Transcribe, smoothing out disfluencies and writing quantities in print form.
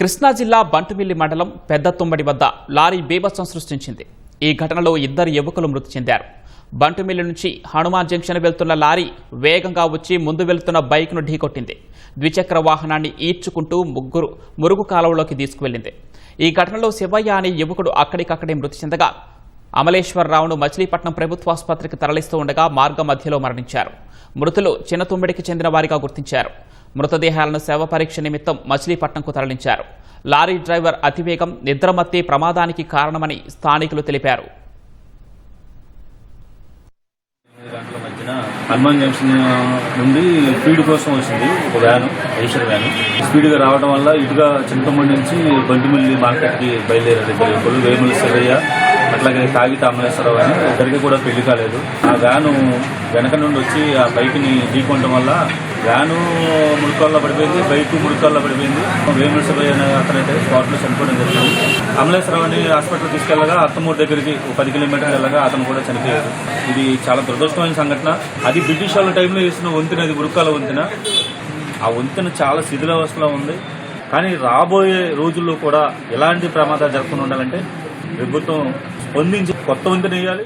కృష్ణా జిల్లా బంటుమిల్లి మండలం పెద్ద తుమ్మడి వద్ద లారీ బీభత్సం సృష్టించింది. ఈ ఘటనలో 2 యువకులు మృతి చెందారు. బంటుమిల్లి నుంచి హనుమాన్ జంక్షన్ వెళ్తున్న లారీ వేగంగా వచ్చి ముందు వెళ్తున్న బైక్ను ఢీకొట్టింది. ద్విచక్ర వాహనాన్ని ఈడ్చుకుంటూ మురుగు కాలువలోకి తీసుకువెళ్లింది. ఈ ఘటనలో శివయ్య అనే యువకుడు అక్కడికక్కడే మృతి చెందగా అమలేశ్వరరావును మచిలీపట్నం ప్రభుత్వాసుపత్రికి తరలిస్తూ ఉండగా మార్గ మధ్యలో మరణించారు. మృతులు చిన్నతుమ్మిడికి చెందిన వారిగా గుర్తించారు. మృతదేహాలను శవ పరీక్ష నిమిత్తం మచిలీపట్నంకు తరలించారు. లారీ డ్రైవర్ అతివేగం, నిద్రమత్తే ప్రమాదానికి కారణమని స్థానికులు తెలిపారు. హనుమాన్ జంక్షన్ నుండి ఫీడ్ కోసం వచ్చింది ఒక వ్యాను, ఐషర్ వ్యాను. స్పీడ్గా రావడం వల్ల ఇటుగా చింతమూడి నుంచి బంటిమిల్లి మార్కెట్కి బయలుదేరారు 2 యువకులు, వేముల శివయ్య అట్లాగే కాగిత అమలేశ్వరరావు అని. ఇద్దరికి కూడా పెళ్లి కాలేదు. ఆ వ్యాను వెనక నుండి వచ్చి ఆ బైక్ని ఢీకొనడం వల్ల వ్యాను మురుకాల్లో పడిపోయింది, బైక్ మురుకాల్లో పడిపోయింది. వేముల శివయ్య అనే అతనైతే స్పాట్లో చనిపోవడం జరిగింది. అమలేశ్వరరావు అని హాస్పిటల్ తీసుకెళ్లగా అత్తమూరు దగ్గరికి 10 కిలోమీటర్లు వెళ్ళగా అతను కూడా చనిపోయారు. ఇది చాలా దురదృష్టమైన సంఘటన. అది బ్రిటిష్ వాళ్ళ టైంలో వేసిన వంతెన, అది మురుకాల వంతెన. ఆ వంతెన చాలా శిథిలావస్థలో ఉంది. కానీ రాబోయే రోజుల్లో కూడా ఎలాంటి ప్రమాదాలు జరగకుండా ఉండాలంటే ప్రభుత్వం స్పందించి కొత్త వంతెన వేయాలి.